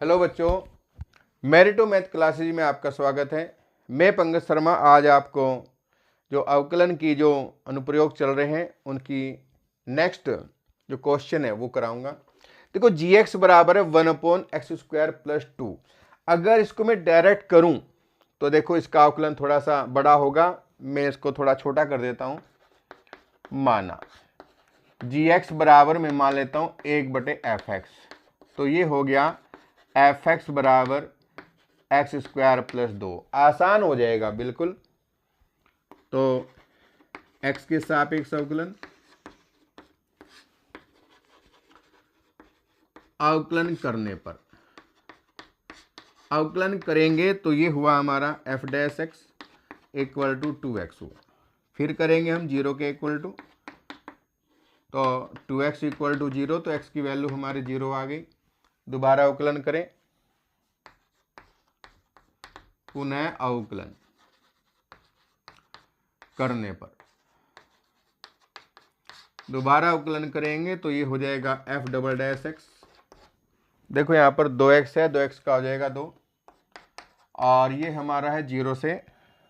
Hello बच्चों, मेरिटो math classes में आपका स्वागत है। मैं पंकज शर्मा आज आपको जो अवकलन की जो अनुप्रयोग चल रहे हैं उनकी नेक्स्ट जो क्वेश्चन है वो कराऊंगा। देखो gx बराबर है 1/x² + 2। अगर इसको मैं डायरेक्ट करूं तो देखो इसका अवकलन थोड़ा सा बड़ा होगा। मैं इसको थोड़ा छोटा कर देता हूं। माना gx बराबर मैं मान लेता हूं 1/fx, तो ये हो गया fx बराबर x² + 2। आसान हो जाएगा बिल्कुल। तो x के सापेक्ष अवकलन अवकलन करेंगे तो ये हुआ हमारा f' = 2x हुआ। फिर करेंगे हम 0 के इक्वल टू, तो 2x = 0, तो x की वैल्यू हमारे 0 आ गई। दोबारा अवकलन करें, पुनः अवकलन करने पर दोबारा अवकलन करेंगे तो ये हो जाएगा f''x। देखो यहाँ पर 2x है, 2x का हो जाएगा 2, और ये हमारा है 0 से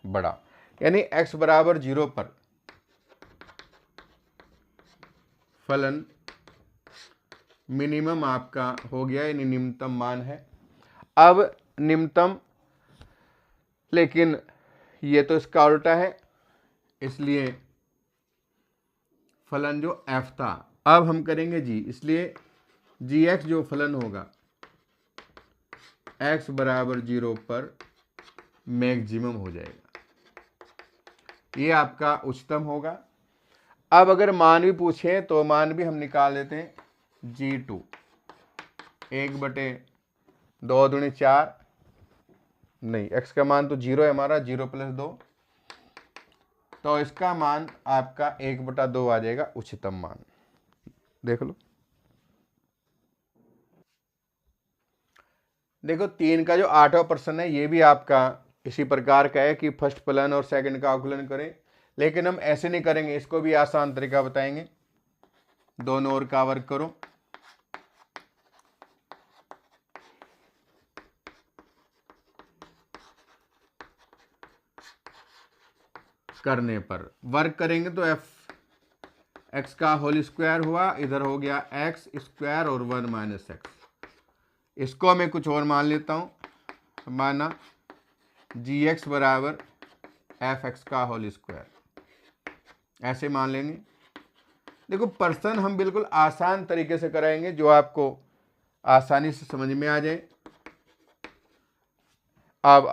बड़ा, यानी x बराबर 0 पर फलन मिनिमम आपका हो गया, यानी निम्नतम मान है। अब निम्नतम, लेकिन ये तो इसका उल्टा है, इसलिए फलन जो f था अब हम करेंगे g, इसलिए gx जो फलन होगा x बराबर 0 पर मैक्सिमम हो जाएगा, ये आपका उच्चतम होगा। अब अगर मान भी पूछे तो मान भी हम निकाल देते हैं। g2 1/2 दूनी 4, नहीं x का मान तो 0 है हमारा, 0 + 2, तो इसका मान आपका 1/2 आ जाएगा, उच्चतम मान। देख लो, देखो 3 का जो 8वां प्रश्न है ये भी आपका इसी प्रकार का है कि फर्स्ट फलन और सेकंड का अवकलन करें, लेकिन हम ऐसे नहीं करेंगे, इसको भी आसान तरीका बताएंगे। दोनों ओर का वर्ग करो, करने पर वर्ग करेंगे तो x का होल स्क्वायर हुआ, इधर हो गया x² और 1 - x। इसको मैं कुछ और मान लेता हूं, माना gx बराबर fx का होल स्क्वायर, ऐसे मान लेंगे। देखो प्रश्न हम बिल्कुल आसान तरीके से कराएंगे जो आपको आसानी से समझ में आ जाए। अब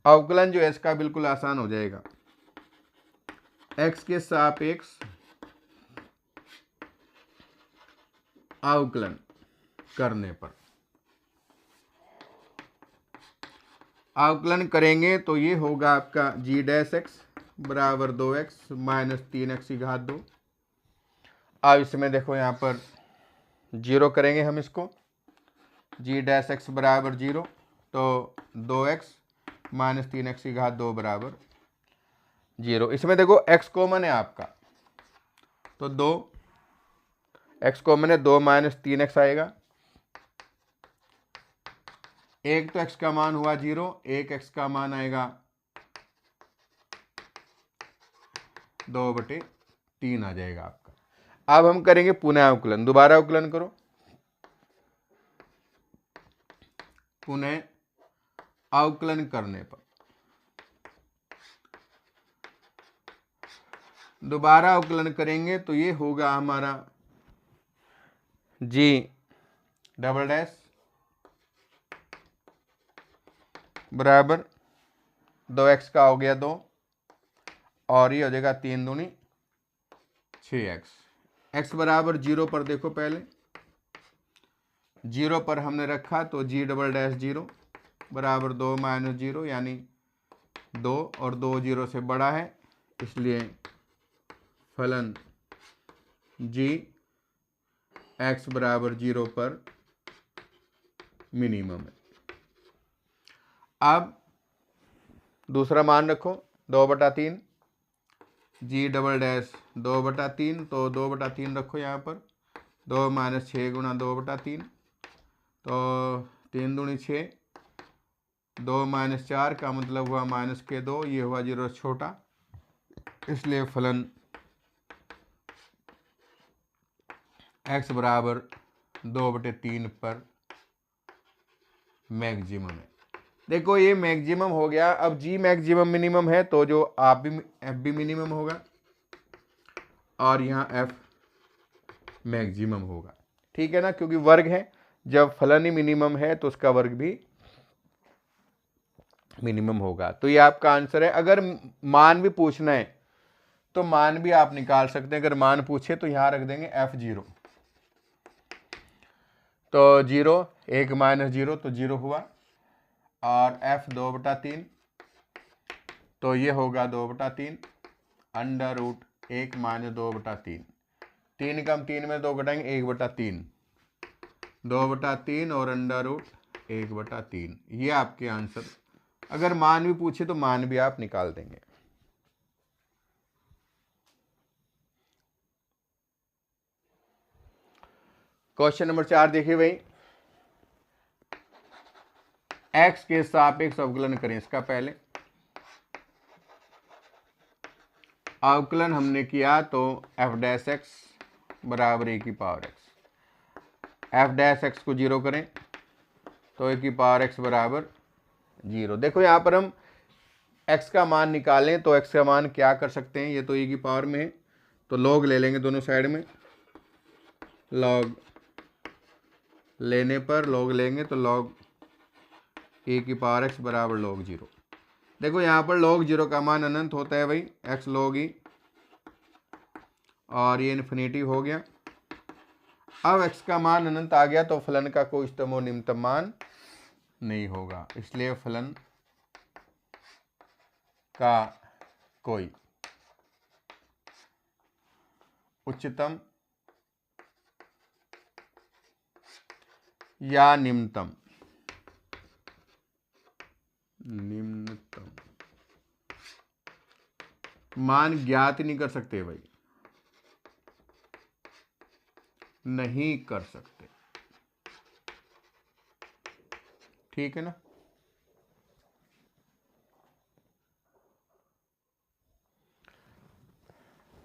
अवकलन जो है इसका बिल्कुल आसान हो जाएगा। x के सापेक्ष अवकलन करने पर अवकलन करेंगे तो ये होगा आपका g' बराबर 2x - 3x की घात 2। अब इसमें देखो यहाँ पर 0 करेंगे हम इसको, g' बराबर 0, तो 2x - 3x की घात 2 बराबर 0। इसमें देखो x कॉमन है आपका, तो 2 x कॉमन है, 2 - 3x आएगा। एक तो x का मान हुआ 0, एक x का मान आएगा 2/3 आ जाएगा आपका। अब हम करेंगे पुनः अवकलन, दोबारा अवकलन करो, पुनः अवकलन करने पर दोबारा अवकलन करेंगे तो ये होगा हमारा g" बराबर 2x का हो गया 2, और ये हो जाएगा 3 दूनी 6x। x बराबर 0 पर देखो, पहले 0 पर हमने रखा तो g" 0 बराबर 2 - 0, यानी 2, और 2 0 से बड़ा है, इसलिए फलन g x बराबर 0 पर मिनिमम है। अब दूसरा मान रखो 2/3, g" 2/3, तो 2/3 रखो यहाँ पर, 2 - 6 × 2/3, तो 3 दूनी 6, 2 - 4 का मतलब हुआ -2, ये हुआ 0 छोटा, इसलिए फलन x बराबर 2/3 पर मैक्सिमम है। देखो ये मैक्सिमम हो गया। अब g मैक्सिमम मिनिमम है तो जो f भी मिनिमम होगा और यहाँ f मैक्सिमम होगा। ठीक है ना, क्योंकि वर्ग है, जब फलन ही मिनिमम है तो उसका वर्ग भी मिनिमम होगा। तो ये आपका आंसर है। अगर मान भी पूछना है तो मान भी आप निकाल सकते हैं। अगर मान पूछे तो यहां रख देंगे f0, तो 0, 1 - 0 तो 0 हुआ, और f 2/3 तो ये होगा 2/3 अंडर रूट 1 - 2/3। 3 कम 3 में 2 घटाएंगे 1/3, 2/3 और अंडर रूट 1/3। ये आपके आंसर। अगर मान भी पूछे तो मान भी आप निकाल देंगे। क्वेश्चन नंबर 4 देखिए भाई, x के सापेक्ष अवकलन करें। इसका पहले अवकलन हमने किया तो f' बराबर e⁻x, f' को 0 करें तो e⁻x बराबर 0। देखो यहाँ पर हम x का मान निकालें तो x का मान क्या कर सकते हैं, ये तो e की पावर में है तो log ले लेंगे दोनों साइड में। log लेने पर log लेंगे तो log e⁻x बराबर log 0। देखो यहाँ पर log 0 का मान अनंत होता है भाई, x log e, और ये इन्फिनिटी हो गया। अब x का मान अनंत आ गया तो फलन का कोई उच्चतम और निम्नतम मान नहीं होगा, इसलिए फलन का कोई उच्चतम या निम्नतम मान ज्ञात नहीं कर सकते भाई, नहीं कर सकते। ठीक है ना।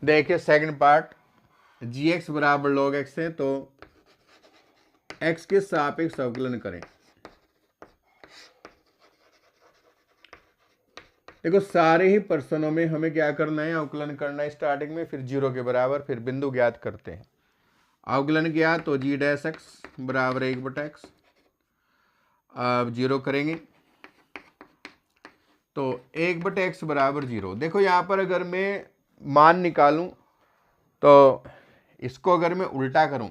देखिए सेकंड पार्ट, gx बराबर log x है तो x के सापेक्ष अवकलन करें। देखो सारे ही प्रश्नों में हमें क्या करना है, अवकलन करना है स्टार्टिंग में, फिर 0 के बराबर, फिर बिंदु ज्ञात करते हैं। अवकलन किया तो g' बराबर 1/x, अब 0 करेंगे तो 1/x बराबर 0। देखो यहाँ पर अगर मैं मान निकालूं तो इसको अगर मैं उल्टा करूं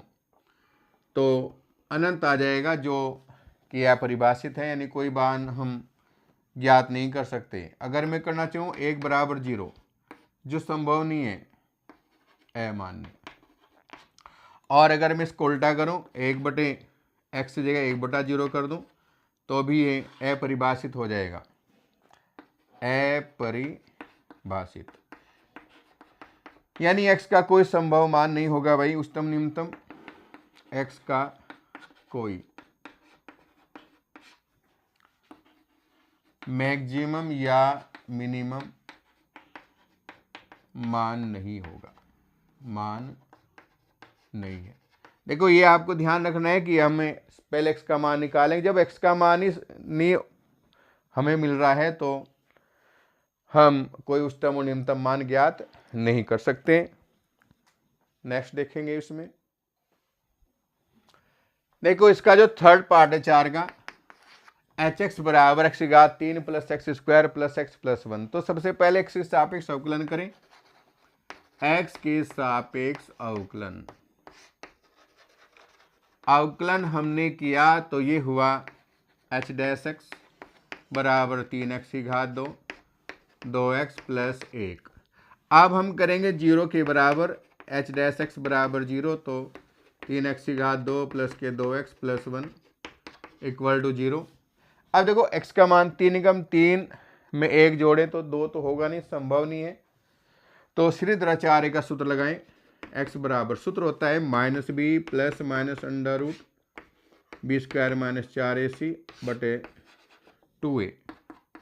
तो अनंत आ जाएगा, जो कि अपरिभाषित है, यानी कोई मान हम ज्ञात नहीं कर सकते। अगर मैं करना चाहूँ 1 बराबर 0, जो संभव नहीं है अमान्य। और अगर मैं इसको उल्टा करूँ 1/x की जगह 1/0 कर दूँ तो भी ये अपरिभाषित हो जाएगा, अपरिभाषित, यानी x का कोई संभव मान नहीं होगा भाई, उच्चतम निम्नतम x का कोई मैक्सिमम या मिनिमम मान नहीं होगा, मान नहीं है। देखो ये आपको ध्यान रखना है कि हमें पहले x का मान निकालेंगे। जब x का मान ही नहीं हमें मिल रहा है तो हम कोई उच्चतम और निम्नतम मान ज्ञात नहीं कर सकते। नेक्स्ट देखेंगे इसमें। देखो इसका जो थर्ड पार्ट है 4 का, hx बराबर x3 + x² + x + 1। तो सबसे पहले x के सापेक्ष अवकलन करें। x के सापेक्ष अवकलन हमने किया तो ये हुआ h' बराबर 3x2 2x + 1। अब हम करेंगे 0 के बराबर, h' बराबर 0 तो 3x2 + 2x + 1 = 0। अब देखो x का मान 3 कम 3 में 1 जोड़े तो 2 तो होगा नहीं, संभव नहीं है। तो श्रीधराचार्य का सूत्र लगाएं। x बराबर सूत्र होता है -b + -√, B square minus 4ac बटे 2a।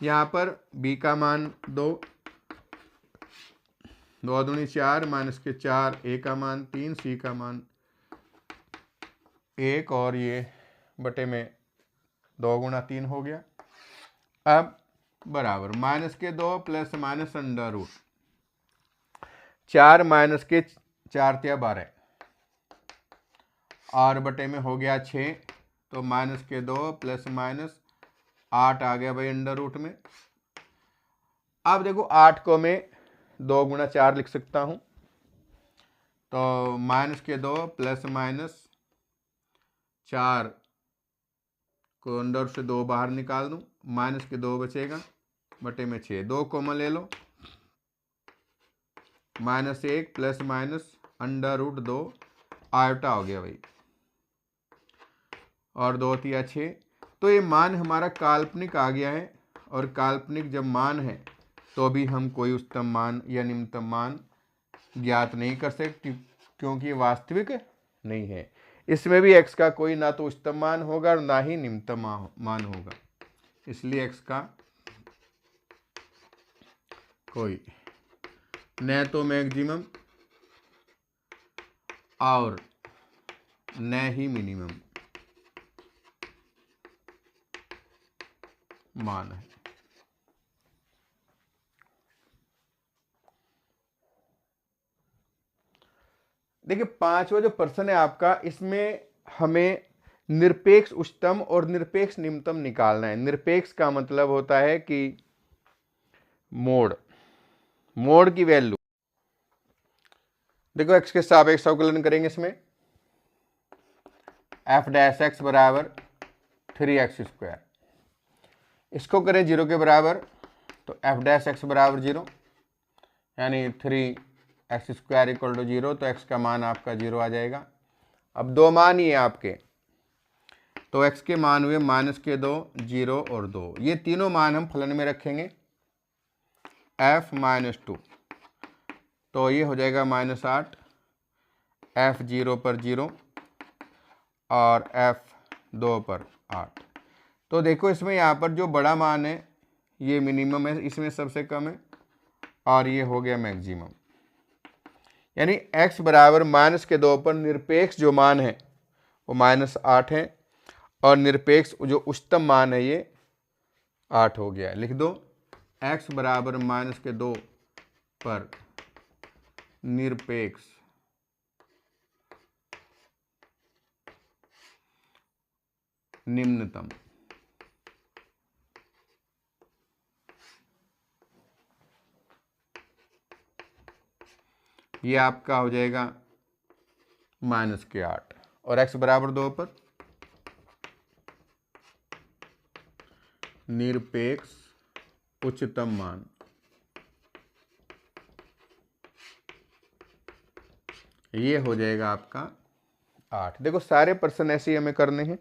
यहाँ पर b का मान 2, 2 दूनी 4 माइनस के 4, a का मान 3, c का मान 1 और ये बटे में 2 गुणा 3 हो गया। अब बराबर माइनस के 2 plus minus under root 4 minus के 4 × 12 और बटे में हो गया 6, तो माइनस के 2 प्लस माइनस 8 आ गया भाई अंडर रूट में। अब देखो 8 को मैं 2 गुणा 4 लिख सकता हूँ, तो माइनस के 2 प्लस माइनस 4 को अंडर से 2 बाहर निकाल दूँ, माइनस के 2 बचेगा बटे में 6, 2 कॉमन ले लो, minus 1 plus minus under root 2 iota हो गया भाई, और 2 तिया 6। तो ये मान हमारा काल्पनिक आ गया है, और काल्पनिक जब मान है तो भी हम कोई उच्चतम मान या निम्नतम मान ज्ञात नहीं कर सकते, क्योंकि वास्तविक नहीं है। इसमें भी x का कोई ना तो उच्चतम मान होगा और ना ही निम्नतम मान होगा, इसलिए x का कोई न तो मैक्सिमम और न ही मिनिमम मान है। देखिए 5वां जो प्रश्न है आपका, इसमें हमें निरपेक्ष उच्चतम और निरपेक्ष निम्नतम निकालना है। निरपेक्ष का मतलब होता है कि मोड की वैल्यू, देखो x के सापेक्ष अवकलन करेंगे इसमें, f डैश x बराबर 3x², इसको करें 0 के बराबर, तो f डैश x बराबर 0, यानी 3x² = 0, तो x का मान आपका 0 आ जाएगा। अब दो मान ही है आपके, तो x के मान हुए माइनस के 2, 0 और 2, ये तीनों मान हम फलन में रखेंगे f माइनस 2, तो ये हो जाएगा -8, f 0 पर 0 और f 2 पर 8। तो देखो इसमें यहाँ पर जो बड़ा मान है ये मिनिमम है, इसमें सबसे कम है, और ये हो गया मैक्सिमम। यानी x बराबर -2 पर निरपेक्ष जो मान है वो -8 है, और निरपेक्ष जो उच्चतम मान है ये 8 हो गया। लिख दो x बराबर -2 पर निरपेक्ष निम्नतम। ये आपका हो जाएगा -8, और x बराबर 2 पर निरपेक्ष उच्चतम मान। ये हो जाएगा आपका 8। देखो सारे प्रश्न ऐसे ही हमें करने हैं।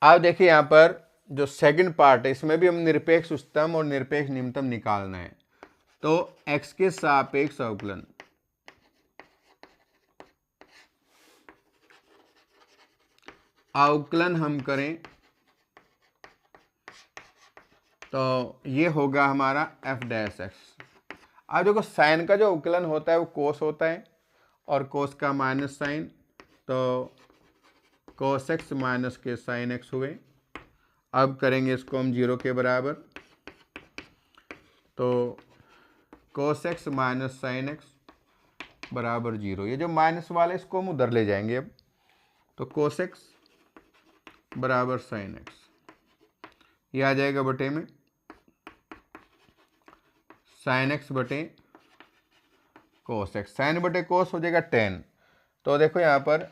अब देखिए यहाँ पर जो सेकंड पार्ट है, इसमें भी हम निरपेक्ष उच्चतम और निरपेक्ष निम्नतम निकालना है। तो x के सापेक्ष अवकलन, हम करें तो ये होगा हमारा f डैश x। अब देखो साइन का जो अवकलन होता है वो कोस होता है, और कोस का माइनस साइन, तो कोस x माइनस के साइन x हुए। अब करेंगे इसको हम 0 के बराबर, तो कोस x माइनस साइन x बराबर 0। ये जो माइनस वाले इसको हम उधर ले जाएंगे अब, तो कोस x बराबर साइन x, ये आ जाएगा बटे में साइन x बटे कोस x। साइन बटे कोस हो जाएगा 10। तो देखो यहाँ पर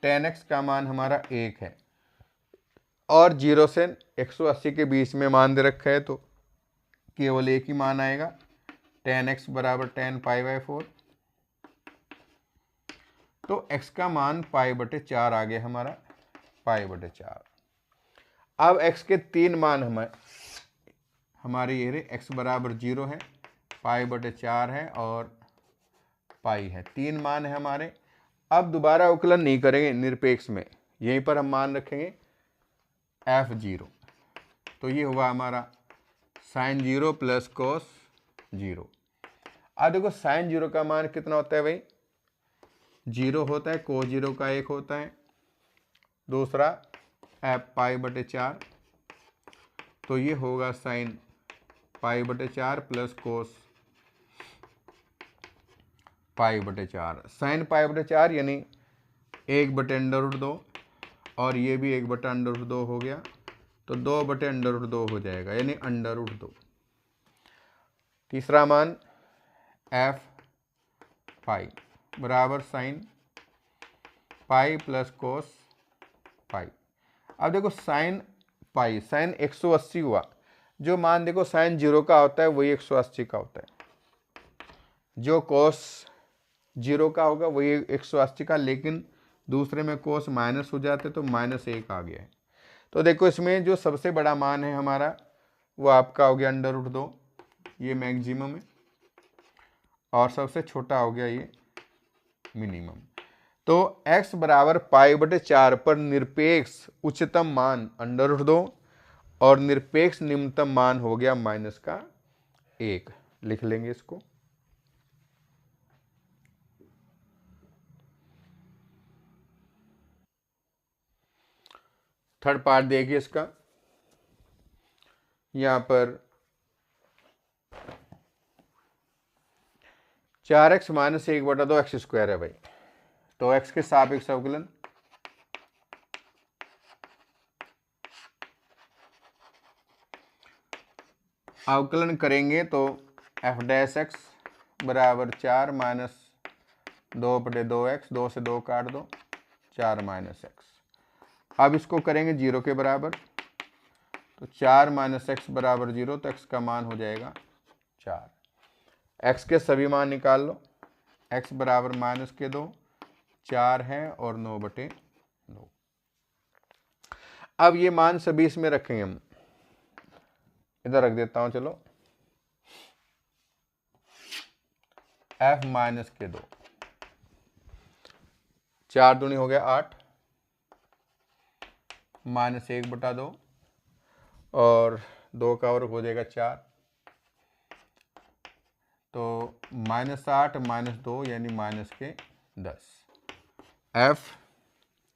tan x का मान हमारा 1 है, और 0 से 180 के बीच में मान दे रखा है, तो केवल एक ही मान आएगा, tan x बराबर tan π/4। तो x का मान π/4 आ गया हमारा, π/4। अब x के 3 मान हमारे ये रहे, x बराबर 0 है, π/4 है, और पाई है। 3 मान है हमारे। अब दोबारा अवकलन नहीं करेंगे निरपेक्ष में, यहीं पर हम मान रखेंगे f0। तो ये हुआ हमारा साइन 0 प्लस कोस 0। अब देखो साइन 0 का मान कितना होता है भाई, 0 होता है, कोस 0 का 1 होता है, दूसरा f π/4। तो ये होगा साइन π/4 प्लस कोस π/4। साइन π/4 यानी 1/√2 और ये भी 1/√2 हो गया, तो 2/√2 हो जाएगा, यानी √2। तीसरा मान f पाई बराबर साइन पाई प्लस कोस पाई। अब देखो साइन पाई, साइन 180 हुआ, जो मान देखो साइन 0 का होता है वही 180 का होता है, जो कोस 0 का होगा वही 180 का, लेकिन दूसरे में कोस माइनस हो जाते तो -1 आ गया है। तो देखो इसमें जो सबसे बड़ा मान है हमारा वो आपका हो गया √2, ये मैक्सिमम है, और सबसे छोटा हो गया ये मिनिमम। तो x बराबर π/4 पर निरपेक्ष उच्चतम मान √2 और निरपेक्ष निम्नतम मान हो गया -1। लिख लेंगे इसको। थर्ड पार्ट देखिए इसका, यहां पर 4x - 1/2 x² है भाई। तो x के सापेक्ष अवकलन करेंगे तो f' बराबर 4 - 2/2x, 2 से 2 काट दो, 4 - x। अब इसको करेंगे 0 के बराबर, तो 4 - x बराबर 0, तो x का मान हो जाएगा 4। x के सभी मान निकाल लो, x बराबर -2, 4 है और 9/9। अब ये मान सभी इसमें रखेंगे हम, इधर रख देता हूं, चलो f -2, 4 दूनी हो गया 8, -1/2 और 2 का वर्ग हो जाएगा 4, तो -8 - 2 यानी -10। f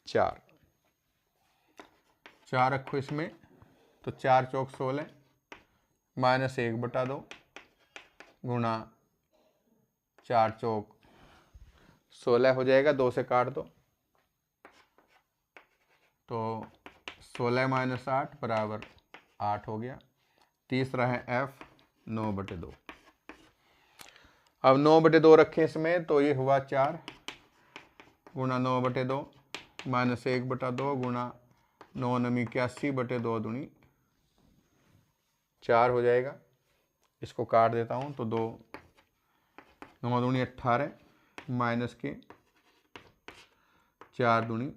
4 रखो इसमें, तो 4 चौक 16, -1/2 गुणा 4 चौक 16 हो जाएगा, 2 से काट दो, तो 16 - 8 बराबर 8 हो गया। तीसरा है f 9/2। अब 9/2 रखें इसमें, तो ये हुआ 4 गुणा 9/2 -1/2 गुणा 9 9 81/2 दूनी 4 हो जाएगा। इसको काट देता हूँ, तो 2 9 दूनी 18 माइनस के 4 दूनी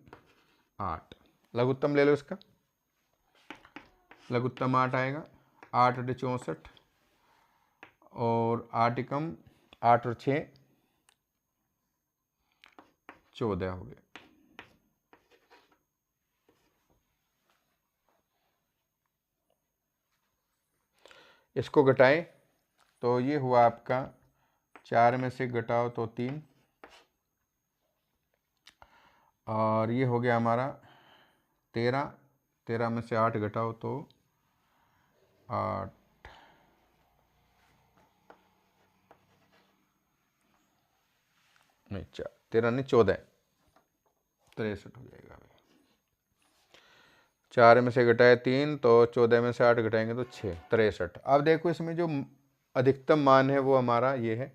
8। लघुत्तम ले लो इसका, लघुत्तम 8 आएगा, 8 × 64 और 8 एकम 8 और 6 14 हो गए। इसको घटाएं, तो ये हुआ आपका 4 में से घटाओ तो 3, और ये हो गया हमारा 13, 13 में से 8 घटाओ तो 8, नहीं 13 नहीं 14, 63 हो जाएगा। 4 में से घटाए 3, तो 14 में से 8 घटाएंगे तो 6, 63। अब देखो इसमें जो अधिकतम मान है वो हमारा ये है,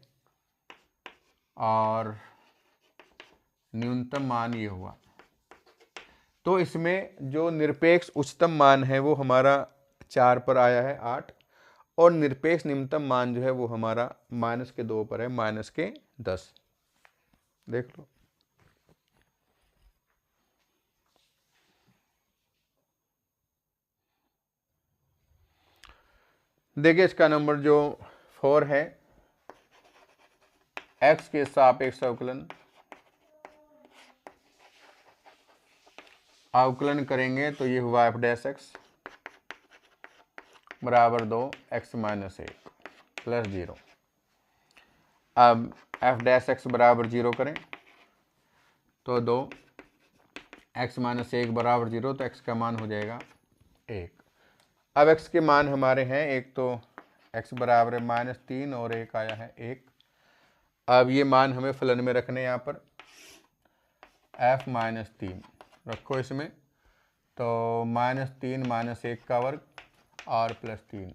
और न्यूनतम मान ये हुआ। तो इसमें जो निरपेक्ष उच्चतम मान है वो हमारा 4 पर आया है 8, और निरपेक्ष निम्नतम मान जो है वो हमारा -2 पर है, -10। देख लो। देखिए इसका नंबर जो 4 है, एक्स के सापेक्ष अवकलन करेंगे तो ये हुआ एफ डैश एक्स बराबर 2 एक्स माइनस 1 प्लस 0। अब एफ डैश एक्स बराबर 0 करें तो 2 एक्स माइनस 1 बराबर 0, तो एक्स का मान हो जाएगा 1। अब एक्स के मान हमारे हैं, एक तो एक्स बराबर है -3 और एक आया है 1। अब ये मान हमें फलन में रखने, यहाँ पर f -3 रखो इसमें, तो -3 -1 का वर्ग और +3,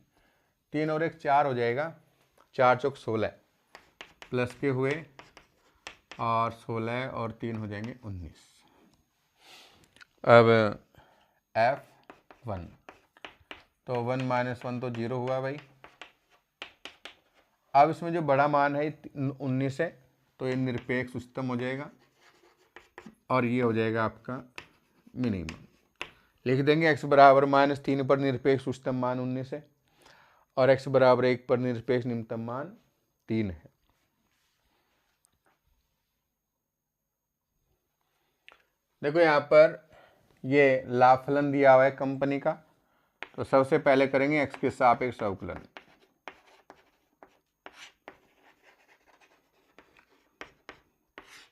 3 और 1 4 हो जाएगा, 4 चौक 16 प्लस के हुए और 16 और 3 हो जाएंगे 19। अब f1 तो 1 - 1 तो 0 हुआ भाई। अब इसमें जो बड़ा मान है 19 है, तो ये निरपेक्ष उच्चतम हो जाएगा और ये हो जाएगा आपका मिनिमम। लिख देंगे x बराबर -3 पर निरपेक्ष उच्चतम मान 19 है और x बराबर 1 पर निरपेक्ष निम्नतम मान 3 है। देखो यहाँ पर ये लाभ फलन दिया हुआ है कंपनी का, तो सबसे पहले करेंगे x के सापेक्ष अवकलन।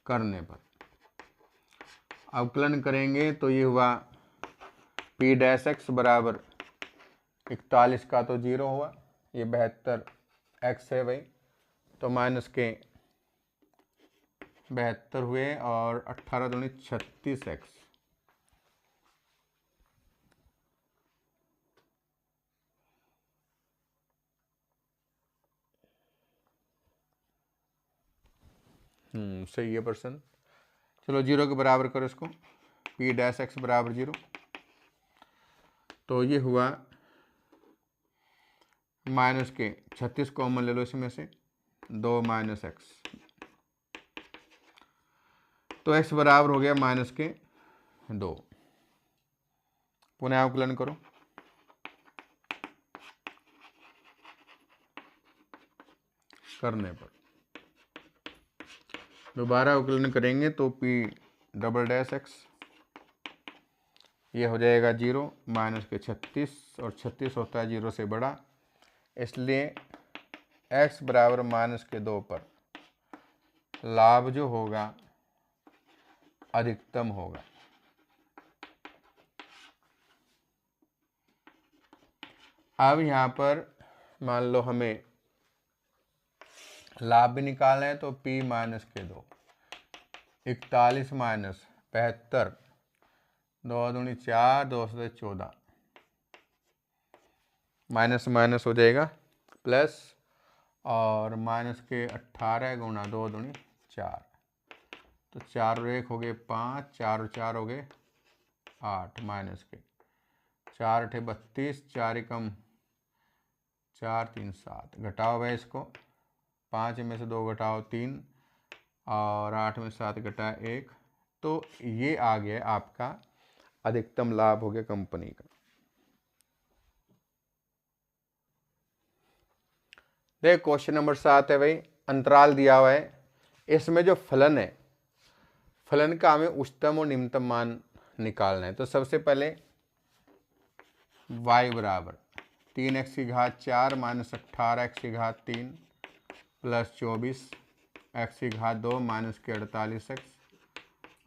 करने पर अवकलन करेंगे तो ये हुआ p डैश एक्स बराबर 41 का तो 0 हुआ, ये 72 x है भाई, तो माइनस के 72 हुए और 18 दूनी 36 x। सही है पर्सन। चलो 0 के बराबर करो इसको, p डैश एक्स बराबर 0, तो ये हुआ माइनस के 36 कॉमन ले लो इसमें से, 2 - x, तो x बराबर हो गया -2। पुनः अवकलन करो, करने पर दोबारा अवकलन करेंगे तो p डबल डैश एक्स ये हो जाएगा 0 माइनस के 36 और 36 होता है 0 से बड़ा, इसलिए x बराबर -2 पर लाभ जो होगा अधिकतम होगा। अब यहाँ पर मान लो हमें लाभ भी निकालना है, तो p -2 41 - 72 2 दूनी 4 2 से 14 माइनस माइनस हो जाएगा प्लस और माइनस के 18 गुणा 2 दूनी 4, तो 4 और 1 हो गए 5, 4 और 4 हो गए 8, माइनस के 4 8 32, 4 एकम 4 3 7, घटाओ भाई इसको, 5 में से 2 घटाओ 3 और 8 में 7 घटाओ 1, तो ये आ गया आपका अधिकतम लाभ हो गया कंपनी का। देख क्वेश्चन नंबर 7 है भाई, अंतराल दिया हुआ है, इसमें जो फलन है, फलन का हमें उच्चतम और निम्नतम मान निकालना है। तो सबसे पहले y बराबर 3x की घात 4 माइनस 18x की घात 3 प्लस 24 x की घात 2 माइनस के 48x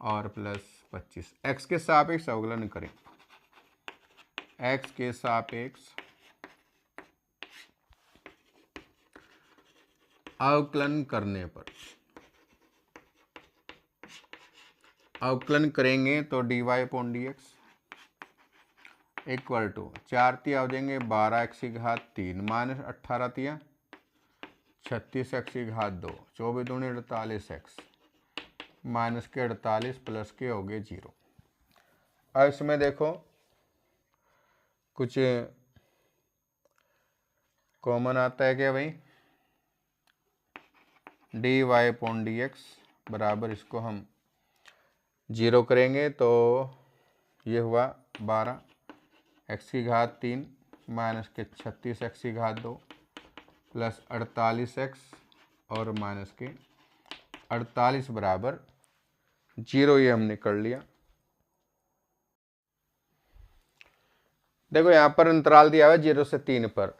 और प्लस 25। x के सापेक्ष अवकलन करें, x के सापेक्ष अवकलन करने पर अवकलन करेंगे तो dy/dx इक्वल टू 4 तिया हो जाएंगे 12x की घात 3 माइनस 18 तिया 36x की घात 2 24 दूनी 48x माइनस के 48 प्लस के हो गए 0। अब इसमें देखो कुछ कॉमन आता है क्या भाई, dy/dx बराबर इसको हम 0 करेंगे तो ये हुआ 12 x की घात 3 माइनस के 36 x की घात 2 प्लस 48x और माइनस के 48 बराबर 0, ये हमने कर लिया। देखो यहाँ पर अंतराल दिया हुआ है 0 से 3 पर,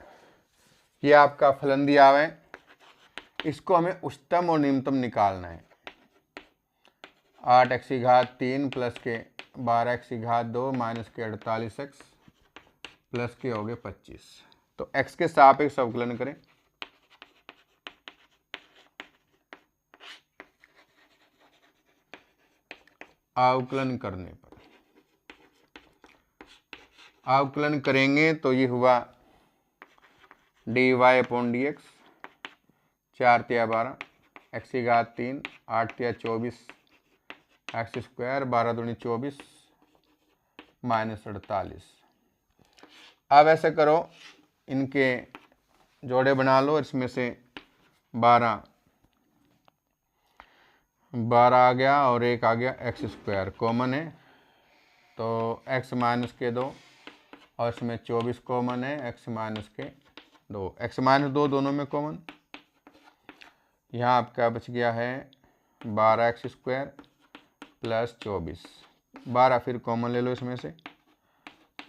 ये आपका फलन दिया हुआ है, इसको हमें उच्चतम और निम्नतम निकालना है। 8x की घात 3 प्लस के 12x की घात 2 माइनस के 48x प्लस के हो गए 25। तो x के सापेक्ष अवकलन करें। अवकलन करने पर अवकलन करेंगे तो ये हुआ dy/dx 4 तिया 12, x की घात 3, 8 तिया 24 एक्स स्क्वायर, 12 दूनी 24 माइनस 48। अब ऐसे करो, इनके जोड़े बना लो, इसमें से 12 आ गया और 1 आ गया, एक्स स्क्वायर कॉमन है तो x माइनस के 2 और इसमें 24 कॉमन है, x माइनस के 2, x माइनस 2 दोनों में कॉमन। यहाँ आपका बच गया है 12x स्क्वायर प्लस 24, 12 फिर कॉमन ले लो इसमें से,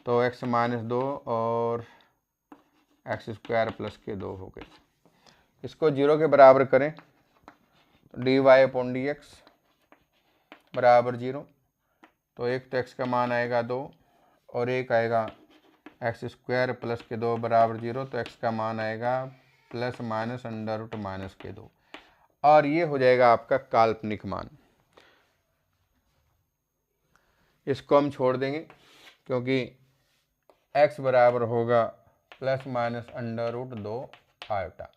तो x माइनस 2 और एक्स स्क्वायर प्लस के 2 हो गए। इसको 0 के बराबर करें तो dy/dx बराबर 0, तो एक तो x का मान आएगा 2 और एक आएगा एक्स स्क्वायर प्लस के 2 बराबर 0, तो x का मान आएगा plus minus under root minus के 2, और ये हो जाएगा आपका काल्पनिक मान। इसको हम छोड़ देंगे क्योंकि x बराबर होगा plus minus under root 2 iota,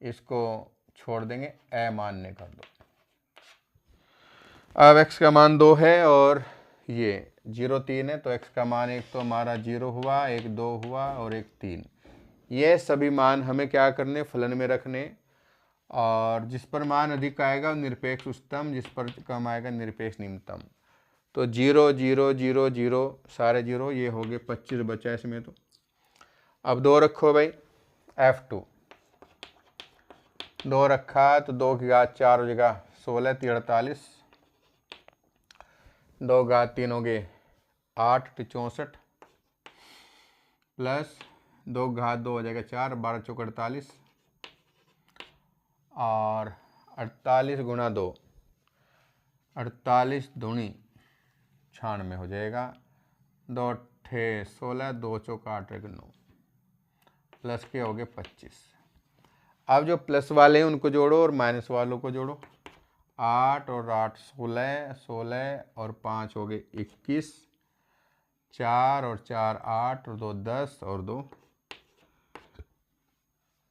इसको छोड़ देंगे, ए मान्य कर दो। अब x का मान 2 है और ये 0 3 है, तो x का मान एक तो हमारा 0 हुआ, एक 2 हुआ और एक 3। ये सभी मान हमें क्या करने, फलन में रखने, और जिस पर मान अधिक आएगा निरपेक्ष उच्चतम, जिस पर कम आएगा निरपेक्ष निम्नतम। तो 0 0 0 0 सारे 0, ये हो गए 25 बचा इसमें। तो अब 2 रखो भाई, F2 2 रखा तो 2 की घात 4 हो जाएगा 16 48, 2 घात 3 हो गए 8 64 प्लस 2 घात 2 हो जाएगा 4, 12 चौक 48 और 48 गुणा 2, 48 दूनी 96 हो जाएगा, 2 8 16, 2 चौक 8 9 प्लस के हो गए 25। अब जो प्लस वाले हैं उनको जोड़ो और माइनस वालों को जोड़ो, 8 और 8 16, 16 और 5 हो गए 21, 4 और 4 8 और 2 10 और 2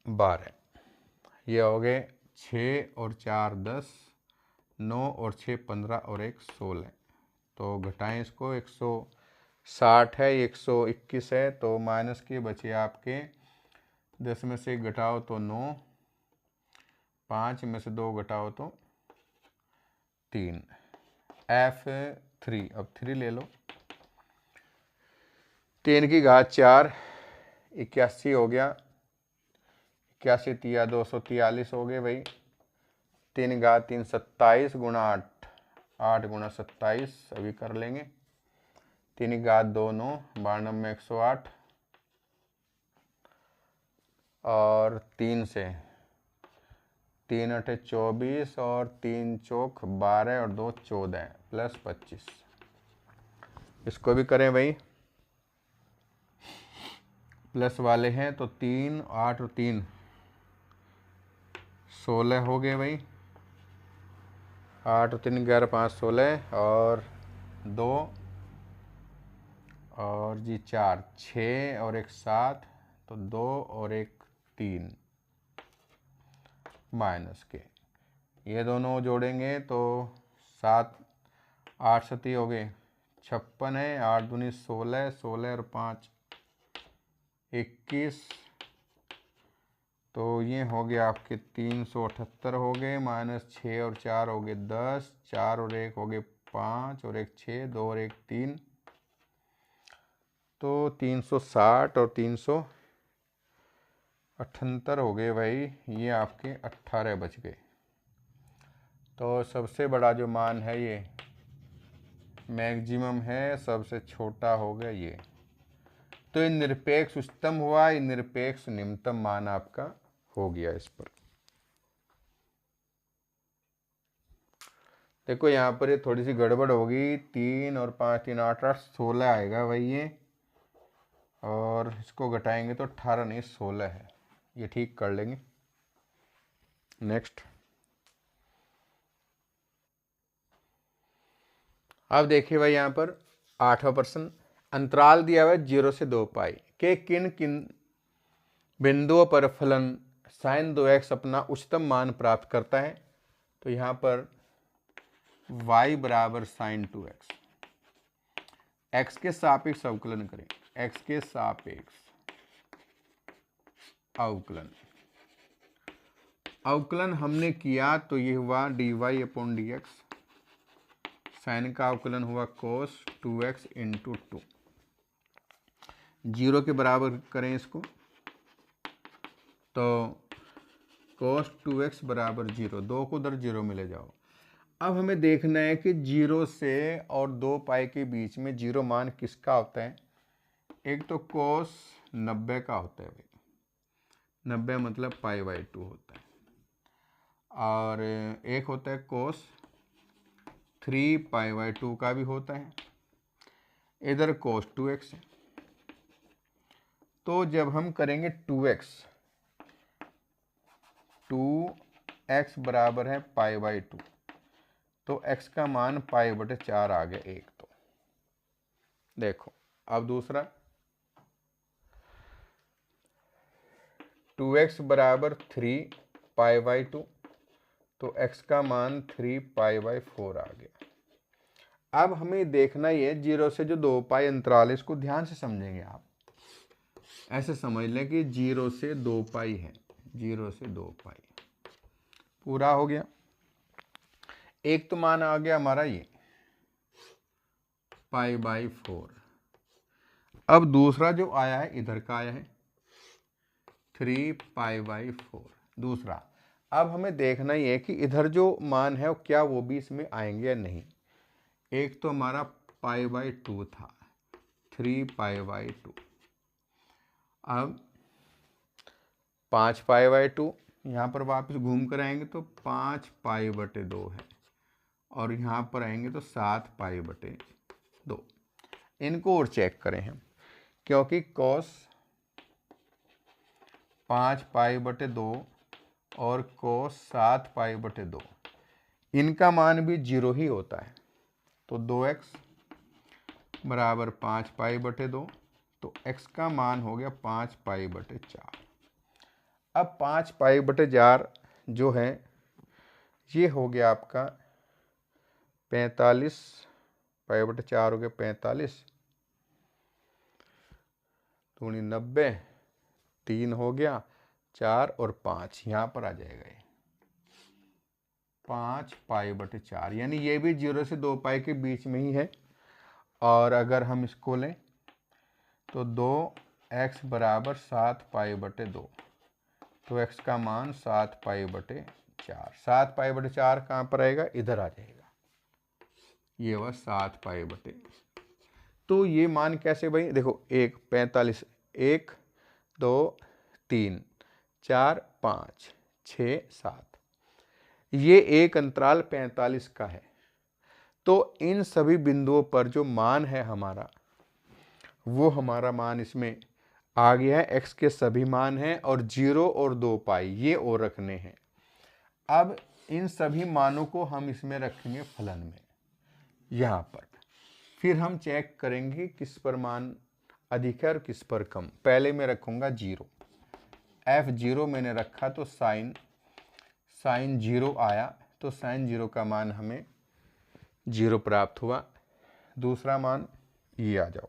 12, ये हो गए 6 और 4 10, 9 और 6 15 और 1 16। तो घटाएं इसको, 160 है, 121 है, तो माइनस के बचे आपके 10 में से घटाओ तो 9, 5 में से 2 घटाओ तो 3, F3। अब 3 ले लो, 3 की घात 4 81 हो गया, 81 तिया 243 हो गए भाई, 3 घात 3 27 गुणा 8, 8 गुणा 27 अभी कर लेंगे, 3 की घात 2 9, 92 में 108 और 3 से 3 8 24 और 3 चौक 12 और 2 14 प्लस 25। इसको भी करें भाई, प्लस वाले हैं तो 3 8 और 3 16 हो गए भाई, 8 और 3 11 5 16 और 2 और जी 4 6 और 1 7, तो 2 और 1 3 माइनस के, ये दोनों जोड़ेंगे तो 7 8 सती हो गए 56 है, 8 दूनी 16, 16 और 5 21, तो ये हो गया आपके 378 हो गए, माइनस 6 और 4 हो गए 10, 4 और 1 हो गए 5 और 1 6, 2 और 1 3, तो 360 और 378 हो गए भाई, ये आपके 18 बच गए। तो सबसे बड़ा जो मान है ये मैक्सिमम है, सबसे छोटा हो गया ये। तो ये निरपेक्ष उच्चतम हुआ, ये निरपेक्ष निम्नतम मान आपका हो गया इस पर। देखो यहाँ पर ये थोड़ी सी गड़बड़ होगी, 3 और 5 3 8 8 16 आएगा भाई ये, और इसको घटाएंगे तो 18 नहीं 16 है, ये ठीक कर लेंगे। नेक्स्ट, अब देखिए भाई यहाँ पर 8वां प्रश्न, अंतराल दिया हुआ है 0 से 2 पाई के किन किन बिंदुओं पर फलन sin 2x अपना उच्चतम मान प्राप्त करता है। तो यहाँ पर y बराबर sin 2x, x के सापेक्ष अवकलन करें, x के सापेक्ष अवकलन, अवकलन हमने किया तो ये हुआ dy/dx, साइन का अवकलन हुआ cos 2x इंटू 2, 0 के बराबर करें इसको तो cos 2x बराबर 0, 2 को उधर 0 में ले जाओ। अब हमें देखना है कि 0 से और 2 पाई के बीच में 0 मान किसका होता है। एक तो cos 90 का होता है भाई, 90 मतलब π/2 होता है, और एक होता है cos 3 π/2 का भी होता है, इधर cos 2x है। तो जब हम करेंगे 2x बराबर है π/2, तो x का मान π/4 आ गया एक। तो देखो अब दूसरा 2x बराबर 3 π/2, तो x का मान 3 π/4 आ गया। अब हमें देखना ये 0 से जो 2 पाई अंतराल है, इसको ध्यान से समझेंगे आप, ऐसे समझ लें कि 0 से 2 पाई है, 0 से 2 पाई पूरा हो गया। एक तो मान आ गया हमारा ये π/4, अब दूसरा जो आया है इधर का आया है 3 π/4 दूसरा। अब हमें देखना ही है कि इधर जो मान है क्या वो भी इसमें आएंगे या नहीं। एक तो हमारा π/2 था, 3 π/2, अब 5 π/2 यहाँ पर वापस घूम कर आएंगे तो 5 π/2 है, और यहाँ पर आएंगे तो 7 π/2। इनको और चेक करें हम, क्योंकि cos 5 π/2 और cos 7 π/2 इनका मान भी 0 ही होता है। तो 2x बराबर 5 π/2, तो x का मान हो गया 5 π/4। अब 5 π/4 जो है ये हो गया आपका 45 π/4 हो गया 45 दूनी 90, 3 हो गया 4 और 5 यहाँ पर आ जाएगा ये 5 π/4, यानी ये भी 0 से 2 पाई के बीच में ही है। और अगर हम इसको लें तो 2x बराबर 7 π/2, तो x का मान 7 π/4, 7 π/4 कहाँ पर आएगा, इधर आ जाएगा, ये वह 7 π/4। तो ये मान कैसे भाई, देखो 1 45 1 2 3 4 5 6 7, ये एक अंतराल 45 का है। तो इन सभी बिंदुओं पर जो मान है हमारा, वो हमारा मान इसमें आ गया है। x के सभी मान हैं और 0 और 2 पाई ये और रखने हैं। अब इन सभी मानों को हम इसमें रखेंगे फलन में यहाँ पर, फिर हम चेक करेंगे किस पर मान अधिक है और किस पर कम। पहले मैं रखूँगा 0, f0 मैंने रखा तो साइन 0 आया, तो साइन 0 का मान हमें 0 प्राप्त हुआ। दूसरा मान ये आ जाओ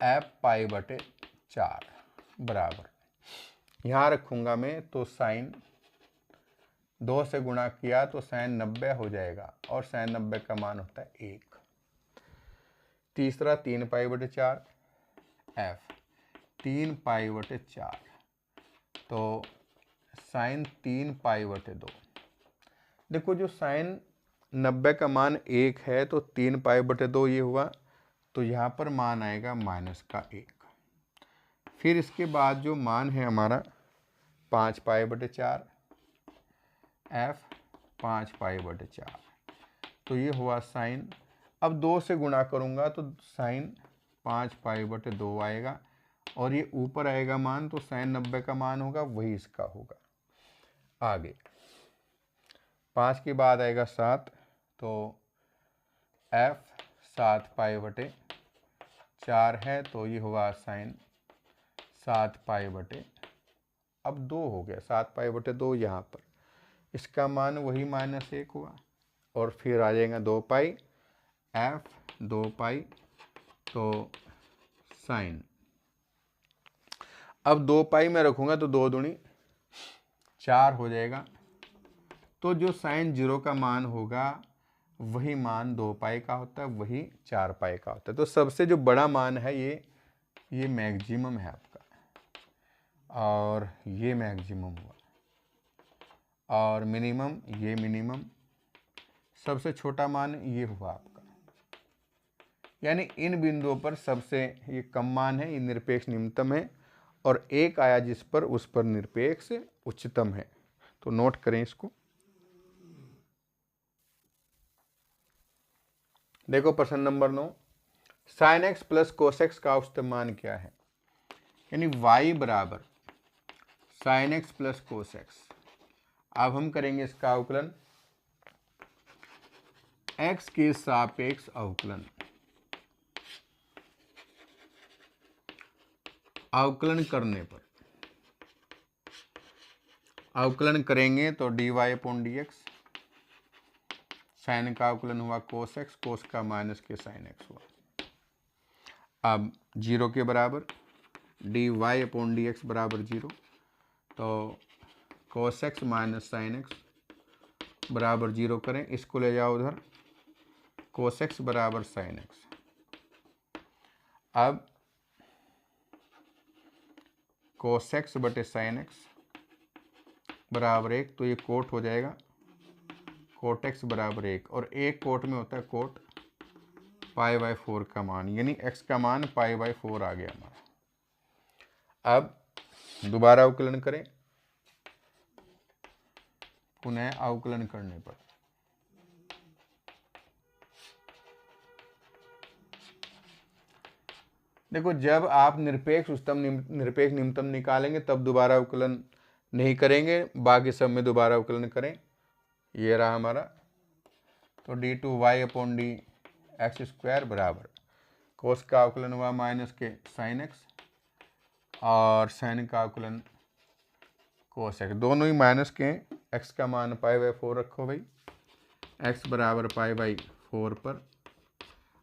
f π/4 बराबर, यहाँ रखूँगा मैं तो साइन 2 से गुणा किया तो साइन 90 हो जाएगा, और साइन 90 का मान होता है 1। तीसरा 3 π/4 f 3 π/4, तो साइन 3 π/2 देखो जो साइन 90 का मान 1 है तो 3π/2 ये हुआ, तो यहाँ पर मान आएगा -1। फिर इसके बाद जो मान है हमारा 5π/4, f 5π/4, तो ये हुआ साइन। अब 2 से गुणा करूँगा तो साइन 5π/2 आएगा, और ये ऊपर आएगा मान, तो साइन 90 का मान होगा वही इसका होगा। आगे 5 के बाद आएगा 7, तो f 7π/4 है, तो ये हुआ साइन 7π/, अब 2 हो गया 7π/2 यहाँ पर, इसका मान वही -1 हुआ, और फिर आ जाएगा 2π, f 2π, तो साइन, अब 2π में रखूँगा तो 2 दूनी 4 हो जाएगा, तो जो साइन 0 का मान होगा वही मान 2π का होता है, वही 4π का होता है। तो सबसे जो बड़ा मान है ये मैक्सिमम है आपका, और ये मैक्सिमम हुआ, और मिनिमम ये मिनिमम, सबसे छोटा मान ये हुआ आपका। यानी इन बिंदुओं पर सबसे ये कम मान है, ये निरपेक्ष निम्नतम है, और एक आया जिस पर उस पर निरपेक्ष उच्चतम है। तो नोट करें इसको। देखो प्रश्न number 9, sine x plus cos x का औसत मान क्या है? यानी y बराबर sine x plus cos x. अब हम करेंगे इसका अवकलन, x के सापेक्ष अवकलन। अवकलन करने पर अवकलन करेंगे तो dy/dx, साइन का अवकलन हुआ कोस एक्स, कोस का माइनस के साइन एक्स हुआ। अब 0 के बराबर dy/dx बराबर 0, तो cos x minus sine x बराबर 0 करें, इसको ले जाओ उधर, कोस एक्स बराबर साइन एक्स। अब कोस एक्स बटे साइन एक्स बराबर 1, तो ये कोट हो जाएगा कोट एक्स बराबर 1, और एक कोट में होता है कोट π/4 का मान, यानी x का मान π/4 आ गया हमारा। अब दोबारा अवकलन करें, पुनः अवकलन करने पर देखो, जब आप निरपेक्ष उच्चतम निरपेक्ष निम्नतम निकालेंगे तब दोबारा अवकलन नहीं करेंगे, बाकी सब में दोबारा अवकलन करें। ये रहा हमारा, तो d2y/dx² बराबर कोस का अवकलन हुआ माइनस के साइन एक्स, और साइन का अवकलन कोस एक्स, दोनों ही माइनस के। एक्स का मान π/4 रखो भाई, एक्स बराबर π/4 पर।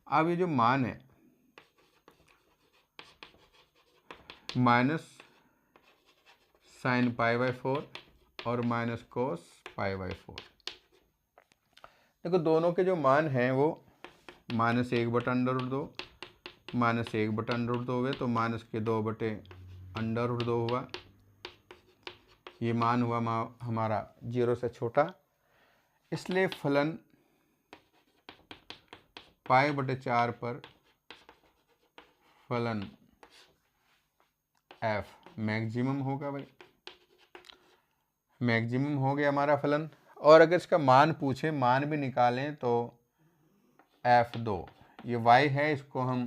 अब ये जो मान है माइनस साइन π/4 और माइनस कोस π/4, देखो दोनों के जो मान हैं वो -1/√2 -1/√2 हुए, तो माइनस के 2/√2 हुआ। ये मान हुआ हमारा 0 से छोटा, इसलिए फलन π/4 पर फलन f मैक्सिमम होगा भाई, मैक्सिमम हो गया हमारा फलन। और अगर इसका मान पूछे, मान भी निकालें, तो f2, ये y है, इसको हम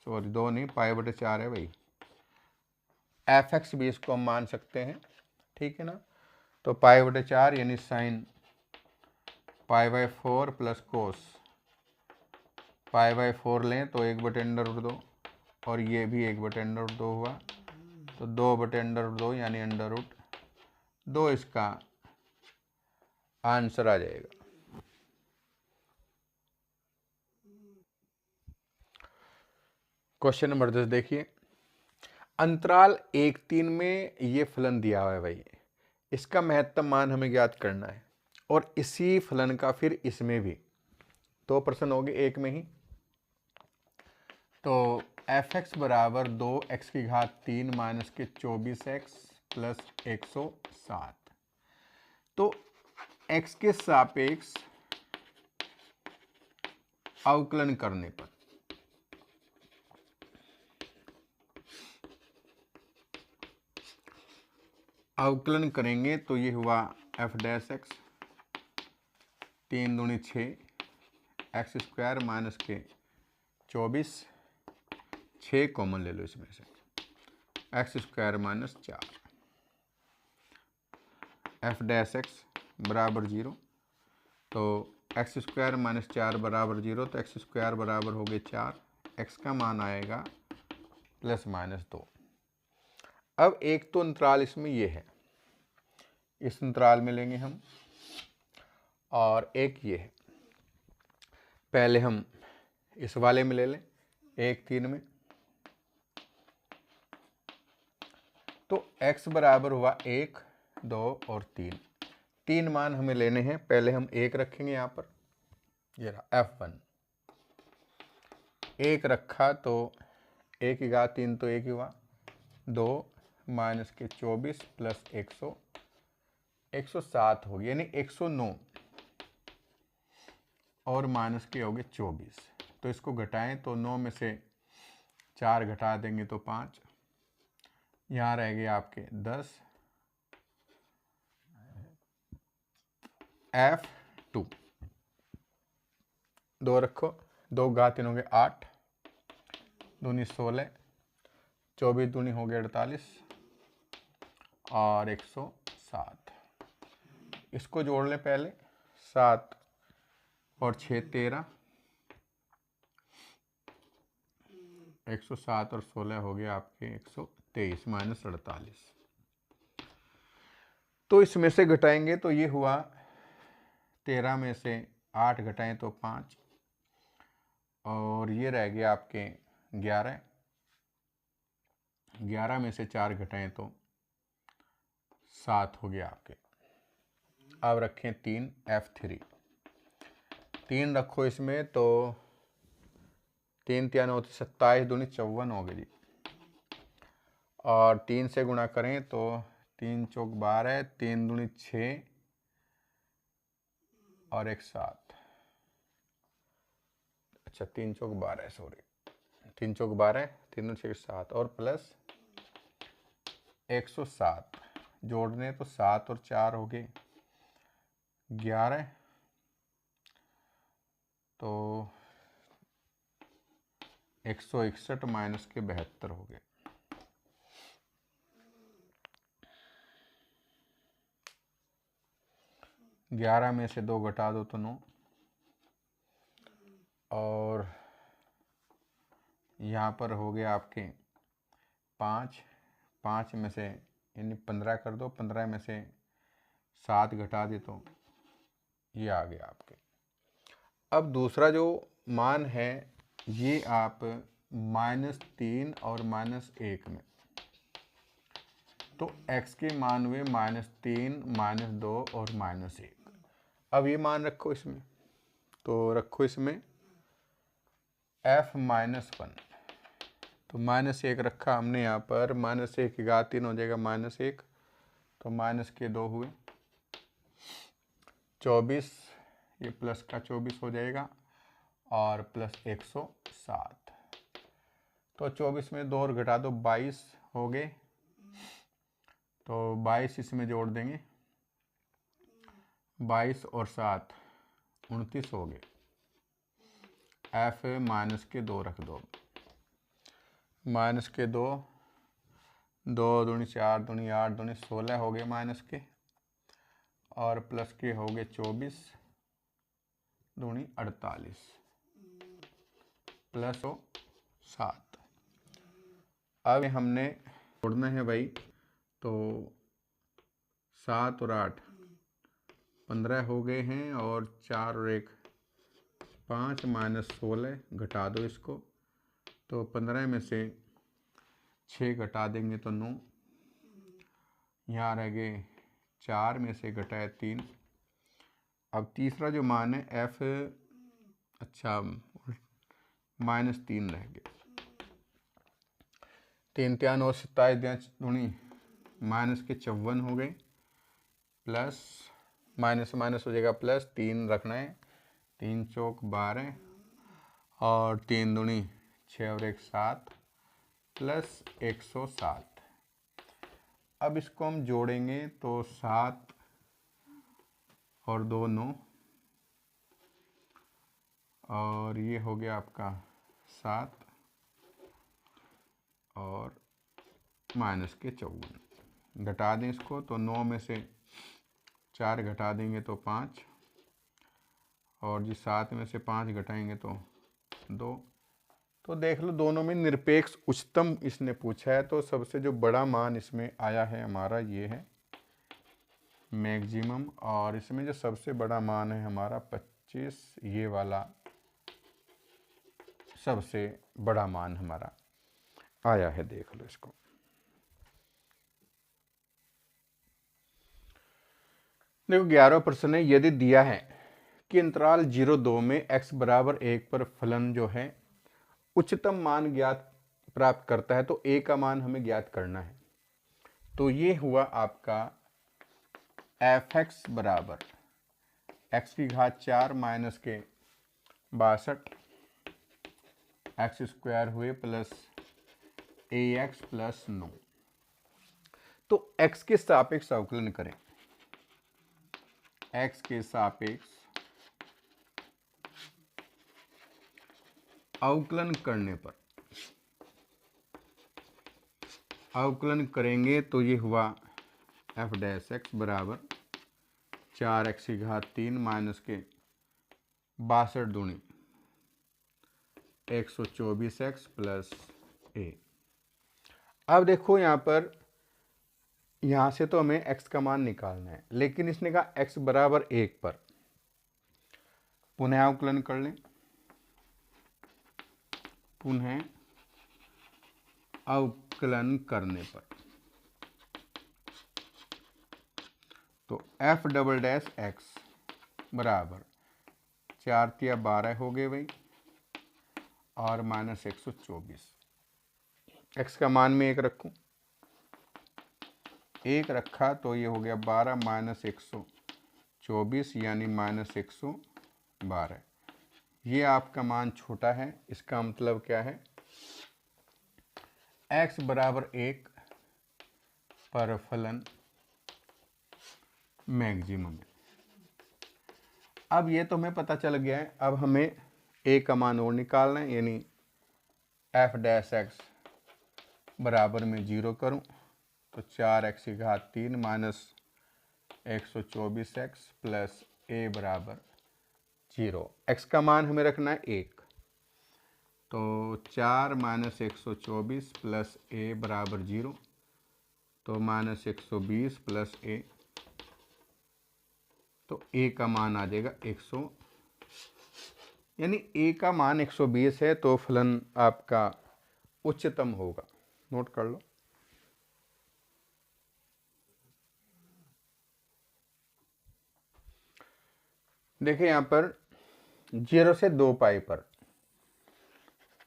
सॉरी 2 नहीं π/4 है भाई, fx भी इसको हम मान सकते हैं, ठीक है ना। तो π/4 यानी साइन π/4 प्लस कोस π/4 लें तो 1/√2, और ये भी 1/√2 हुआ, तो 2/√2 यानी √2 इसका आंसर आ जाएगा। क्वेश्चन नंबर 10 देखिए, अंतराल 1-3 में ये फलन दिया हुआ है भाई, इसका महत्तम मान हमें ज्ञात करना है, और इसी फलन का फिर इसमें भी 2 प्रश्न हो गए एक में ही। तो f(x) बराबर 2x³ माइनस के 24x प्लस 107। तो x के सापेक्ष अवकलन करने पर अवकलन करेंगे तो ये हुआ f डैश एक्स, 3 दूनी 6, एक्स स्क्वायर माइनस के 24, 6 कॉमन ले लो इसमें से, x square minus 4, f dash x बराबर 0, तो एक्स स्क्वायर माइनस 4 बराबर 0, तो एक्स स्क्वायर बराबर हो गए 4, एक्स का मान आएगा प्लस माइनस 2। अब एक तो अंतराल इसमें ये है, इस अंतराल में लेंगे हम, और एक ये है। पहले हम इस वाले में ले लें, 1 3 में, तो x बराबर हुआ 1 2 और 3, 3 मान हमें लेने हैं। पहले हम 1 रखेंगे यहाँ पर, ये रहा f1, 1 रखा तो 1 की घात 3 तो 1 हुआ, 2 माइनस के 24 प्लस 107 हो गया, यानी 109, और माइनस के हो गए 24। तो इसको घटाएं तो 9 में से 4 घटा देंगे तो 5, यहाँ रह गए आपके 10, f2, 2 रखो, 2 घात 3 हो गए 8, दूनी 16, 24 दूनी हो गए 48 और 107। इसको जोड़ लें पहले, 7 और 6 13, 107 और 16 हो गया आपके 123 माइनस 48। तो इसमें से घटाएंगे तो ये हुआ 13 में से 8 घटाएं तो 5, और ये रह गया आपके 11, 11 में से 4 घटाएं तो 7 हो गया आपके। अब रखें 3, f3, 3 रखो इसमें तो 3 3 9 27 दूनी 54 हो गई जी, और 3 से गुणा करें तो 3 चौक 12, 3 दूनी 6 और 1 7, अच्छा 3 चौक 12, सॉरी 3 चौक 12, 3 दूनी 6 7 और प्लस 107, जोड़ने तो 7 और 4 हो गए 11, तो 161 माइनस के 72 हो गए। ग्यारह में से 2 घटा दो तो 9, और यहाँ पर हो गया आपके 5, 5 में से यानी 15 कर दो, 15 में से 7 घटा दे तो ये आ गया आपके। अब दूसरा जो मान है ये आप -3 और -1 में, तो x के मान हुए -3, -2 और -1। अब ये मान रखो इसमें, तो रखो इसमें f-1, तो -1 रखा हमने यहाँ पर, -1 की घात 3 हो जाएगा -1, तो माइनस के 2 हुए 24, ये प्लस का 24 हो जाएगा और प्लस 107, तो 24 में 2 और घटा दो 22 हो गए, तो 22 इसमें जोड़ देंगे, 22 और 7 29 हो गए। f के 2 रख दो, -2, 2 दूनी 4 दूनी 8 दूनी 16 हो गए माइनस के, और प्लस के हो गए 24 दूनी 48 प्लस 7। अब हमने जोड़ना है भाई, तो 7 और 8 15 हो गए हैं, और 4 और 1 5 -16 घटा दो इसको, तो 15 में से 6 घटा देंगे तो 9, यहाँ रह गए 4 में से घटाए 3। अब तीसरा जो मान है f, अच्छा -3 रह गया, 3 3 और 27 दूनी -54 हो गए, प्लस माइनस माइनस हो जाएगा प्लस, 3 रखना है, 3 चौक 12 और 3 दूनी 6 और 1 7 प्लस 107। अब इसको हम जोड़ेंगे तो 7 और 2 9 और ये हो गया आपका 7 और माइनस के 54। घटा दें इसको तो 9 में से 4 घटा देंगे तो 5 और जी 7 में से 5 घटाएंगे तो 2। तो देख लो दोनों में निरपेक्ष उच्चतम इसने पूछा है, तो सबसे जो बड़ा मान इसमें आया है हमारा ये है मैक्सिमम, और इसमें जो सबसे बड़ा मान है हमारा 25, ये वाला सबसे बड़ा मान हमारा आया है। देख लो इसको। देखो 11वां प्रश्न है, यदि दिया है कि अंतराल 0-2 में x बराबर 1 पर फलन जो है उच्चतम मान ज्ञात प्राप्त करता है, तो a का मान हमें ज्ञात करना है। तो ये हुआ आपका f(x) बराबर x की घात 4 माइनस के 62 x² हुए प्लस ax प्लस 9। तो x के सापेक्ष अवकलन करें। x के सापेक्ष अवकलन करने पर अवकलन करेंगे तो ये हुआ f' बराबर 4x की घात 3 माइनस के 62 दूनी 124x प्लस a। अब देखो यहाँ पर, यहाँ से तो हमें x का मान निकालना है, लेकिन इसने कहा x बराबर 1 पर। पुनः अवकलन कर लें। पुनः अवकलन करने पर तो f"x बराबर 4 तिया 12 हो गए भाई और माइनस 124। x का मान में 1 रखूं, 1 रखा तो ये हो गया 12 माइनस 124 यानी माइनस 112। ये आपका मान छोटा है, इसका मतलब क्या है x बराबर 1 पर फलन मैक्सिमम है। अब ये तो हमें पता चल गया है, अब हमें a का मान और निकालना है, यानी f' बराबर में 0 करूं तो 4x की घात 3 माइनस 124x प्लस a बराबर 0। x का मान हमें रखना है 1, तो 4 माइनस 124 प्लस a बराबर 0, तो माइनस 120 प्लस a, तो a का मान आ जाएगा 100, यानी a का मान 120 है, तो फलन आपका उच्चतम होगा। नोट कर लो। देखिए यहाँ पर 0 से 2 पाई पर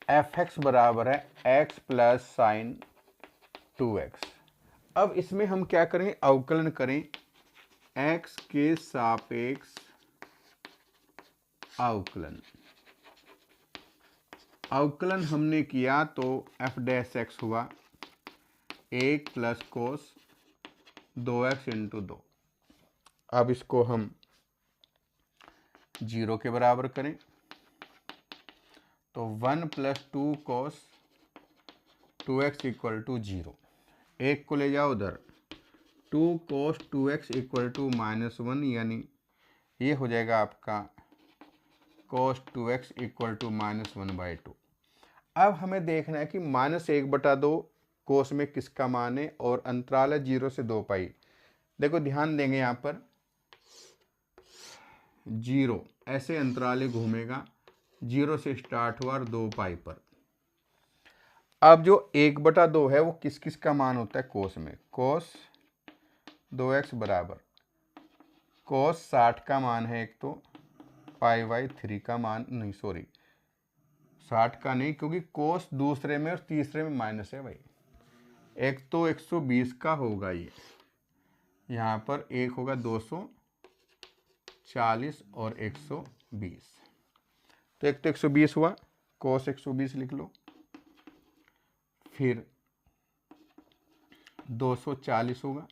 f(x) बराबर है x प्लस साइन 2x। अब इसमें हम क्या करेंगे, अवकलन करें x के सापेक्ष अवकलन। अवकलन हमने किया तो f' हुआ 1 प्लस कोस 2x इंटू 2। अब इसको हम 0 के बराबर करें तो 1 plus 2 cos 2x equal to 0। 1 को ले जाओ उधर, 2 कोस 2x इक्वल टू माइनस 1, यानी ये हो जाएगा आपका कोस 2x इक्वल टू माइनस 1/2। अब हमें देखना है कि -1/2 कोस में किसका मान है और अंतराल है 0 से 2 पाई। देखो ध्यान देंगे यहाँ पर 0 ऐसे अंतराले घूमेगा, 0 से स्टार्ट हुआ और 2 पाई पर। अब जो 1/2 है वो किस किस का मान होता है कोस में, कोस 2x बराबर कोस 60 का मान है एक, तो π/3 का मान नहीं, सॉरी 60 का नहीं, क्योंकि कोस दूसरे में और तीसरे में माइनस है भाई। एक तो 120 का होगा, ये यहाँ पर एक होगा 200 40 और 120। तो एक तो 120 हुआ, cos 120 लिख लो, फिर 240 होगा।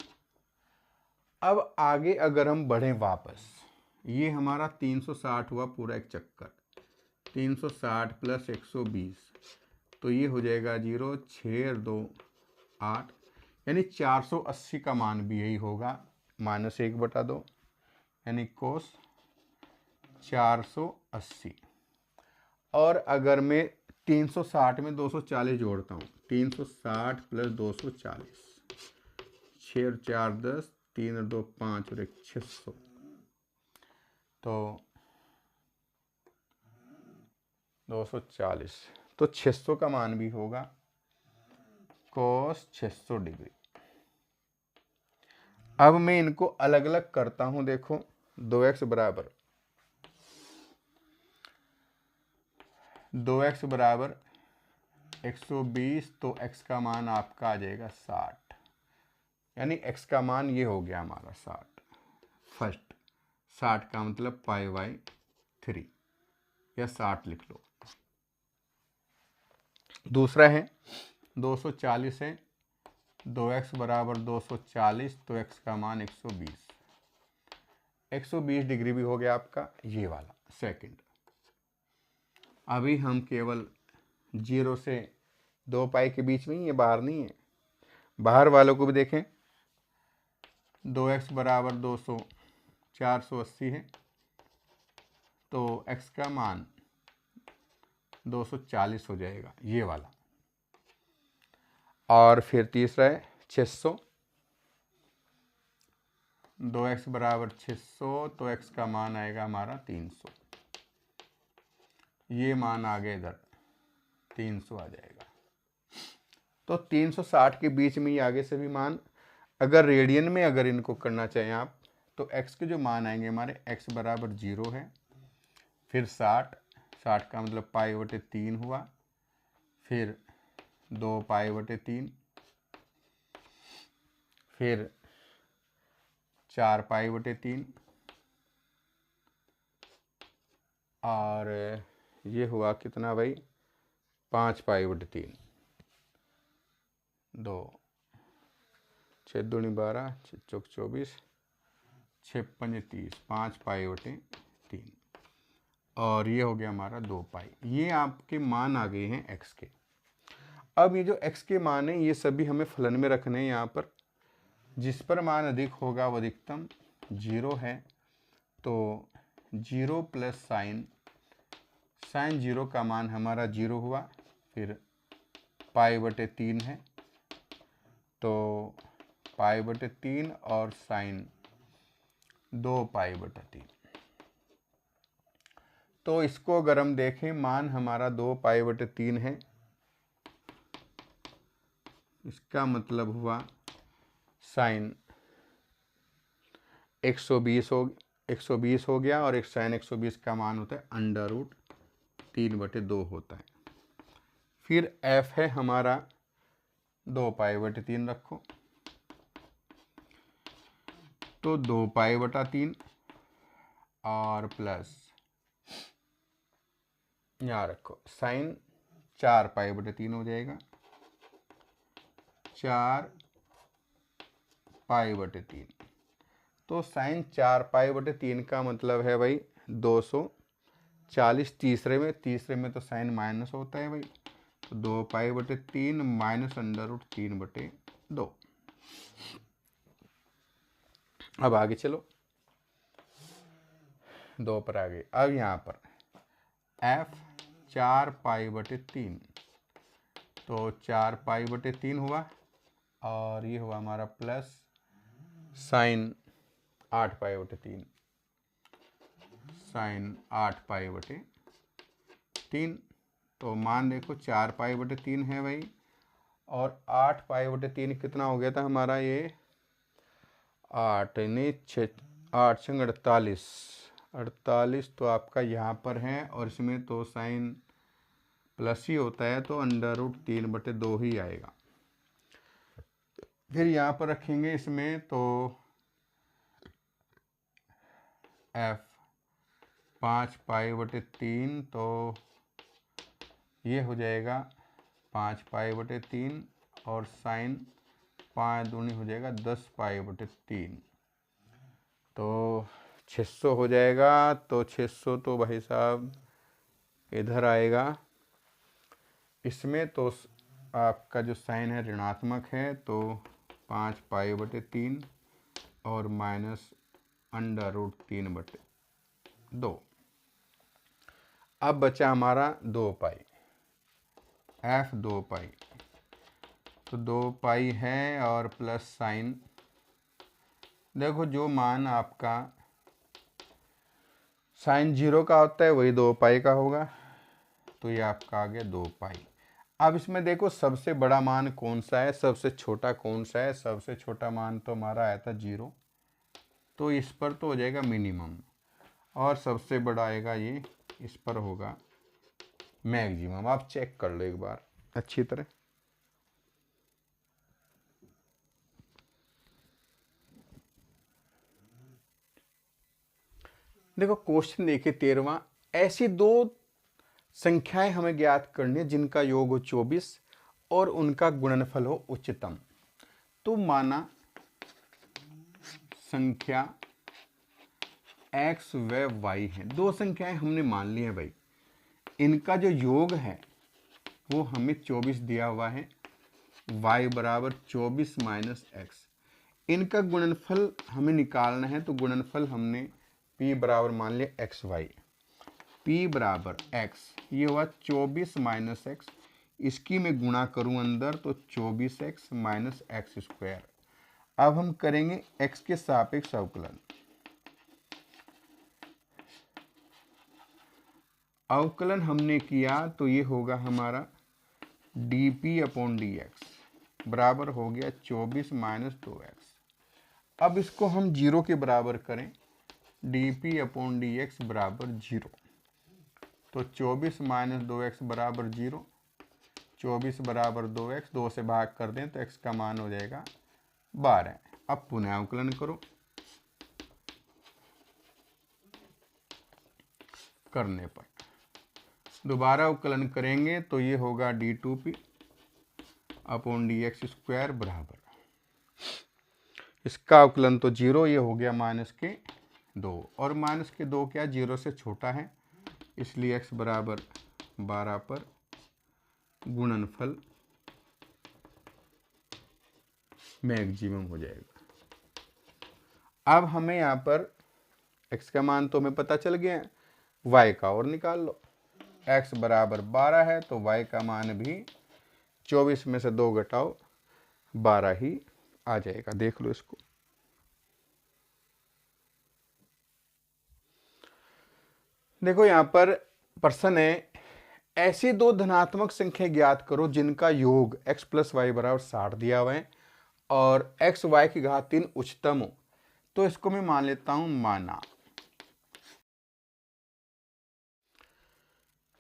अब आगे अगर हम बढ़ें वापस, ये हमारा 360 हुआ पूरा एक चक्कर, 360 प्लस 120, तो ये हो जाएगा 0, 6 और 2 8, यानी 480 का मान भी यही होगा, -1/2, यानी कोस 480। और अगर मैं 360 में 240 जोड़ता हूँ, 360 प्लस 240, 6 और 4 10, 3 और 2 5 और 1 600, तो 240, तो 600 का मान भी होगा कोस 600 डिग्री। अब मैं इनको अलग अलग करता हूं, देखो 2x बराबर 120, तो x का मान आपका आ जाएगा 60, यानी x का मान ये हो गया हमारा 60। फर्स्ट 60 का मतलब π/3 या 60 लिख लो। दूसरा है 240 है, 2x बराबर 240, तो x का मान 120, 120 डिग्री भी हो गया आपका ये वाला सेकंड। अभी हम केवल 0 से 2π के बीच में ही, ये बाहर नहीं है, बाहर वालों को भी देखें। 2x बराबर 200, 480 है, तो x का मान 240 हो जाएगा ये वाला। और फिर तीसरा है 600, 2x बराबर 600, तो x का मान आएगा हमारा 300, ये मान आ गया इधर 300 आ जाएगा। तो 360 के बीच में ही आगे से भी मान, अगर रेडियन में अगर इनको करना चाहें आप, तो x के जो मान आएंगे हमारे, x बराबर 0 है, फिर 60 का मतलब π/3 हुआ, फिर 2π/3, फिर 4π/3, और ये हुआ कितना भाई, 5π/3, 2 6 दूनी 12, 6 चौक 24, 6 पंजे 30, 5π/3, और ये हो गया हमारा 2π। ये आपके मान आ गए हैं x के। अब ये जो x के मान है ये सभी हमें फलन में रखने हैं। यहाँ पर जिस पर मान अधिक होगा वो अधिकतम 0 है, तो 0 प्लस साइन 0 का मान हमारा 0 हुआ, फिर π/3 है, तो π/3 और साइन 2π/3। तो इसको अगर हम देखें, मान हमारा 2π/3 है, इसका मतलब हुआ साइन 120 हो गया, और एक साइन 120 का मान होता है √3/2 होता है। फिर f है हमारा 2π/3 रखो, तो 2π/3 और प्लस यहाँ रखो साइन 4π/3 हो जाएगा, 4π/3, तो साइन 4π/3 का मतलब है भाई 240। तीसरे में तो साइन माइनस होता है भाई, तो 2π/3 माइनस √3/2। अब आगे चलो, 2 पर आ गए। अब यहाँ पर f 4π/3, तो 4π/3 हुआ, और ये हुआ हमारा प्लस साइन 8π/3, साइन 8π/3। तो मान देखो 4π/3 है भाई, और 8π/3 कितना हो गया था हमारा, ये 8 नहीं 6 8 6 48, तो आपका यहाँ पर है, और इसमें तो साइन प्लस ही होता है, तो √3/2 ही आएगा। फिर यहाँ पर रखेंगे इसमें, तो f 5π/3, तो ये हो जाएगा 5π/3 और साइन 5 दूनी हो जाएगा 10π/3, तो 600 हो जाएगा। तो 600 तो भाई साहब इधर आएगा इसमें, तो आपका जो साइन है ऋणात्मक है, तो 5π/3 और माइनस √3/2। अब बचा हमारा 2π, f 2π, तो 2π है और प्लस साइन, देखो जो मान आपका साइन 0 का होता है वही 2π का होगा, तो ये आपका आ गया 2π। अब इसमें देखो सबसे बड़ा मान कौन सा है, सबसे छोटा कौन सा है। सबसे छोटा मान तो हमारा आया था 0, तो इस पर तो हो जाएगा मिनिमम, और सबसे बड़ा आएगा ये, इस पर होगा मैक्सिमम। आप चेक कर लो एक बार अच्छी तरह। देखो क्वेश्चन देखिए 13वां, ऐसी दो संख्याएं हमें ज्ञात करनी है जिनका योग हो 24 और उनका गुणनफल हो उच्चतम। तो माना संख्या x व y है, दो संख्याएं हमने मान ली हैं भाई, इनका जो योग है वो हमें 24 दिया हुआ है, y बराबर 24 माइनस x। इनका गुणनफल हमें निकालना है, तो गुणनफल हमने p बराबर मान लिया एक्स वाई। p बराबर x, ये हुआ 24 माइनस एक्स, इसकी मैं गुणा करूं अंदर तो 24x माइनस एक्स स्क्वायर। अब हम करेंगे x के सापेक्ष अवकलन। अवकलन हमने किया तो ये होगा हमारा dp/dx बराबर हो गया 24 माइनस 2x। अब इसको हम 0 के बराबर करें, dp/dx बराबर 0, तो 24 माइनस 2x बराबर 0, 24 बराबर 2x, 2 से भाग कर दें तो x का मान हो जाएगा 12। अब पुनः अवकलन करो, करने पर दोबारा अवकलन करेंगे तो ये होगा d2p/dx स्क्वायर बराबर, इसका अवकलन तो 0, ये हो गया -2, और -2 क्या 0 से छोटा है, इसलिए x बराबर 12 पर गुणनफल मैक्सिमम हो जाएगा। अब हमें यहाँ पर x का मान तो हमें पता चल गया है, y का और निकाल लो। x बराबर 12 है तो y का मान भी 24 में से 2 घटाओ 12 ही आ जाएगा। देख लो इसको, देखो यहाँ पर प्रश्न है, ऐसी दो धनात्मक संख्या ज्ञात करो जिनका योग x प्लस वाई बराबर 60 दिया हुआ है और x y की घात 3 उच्चतम हो। तो इसको मैं मान लेता हूं माना।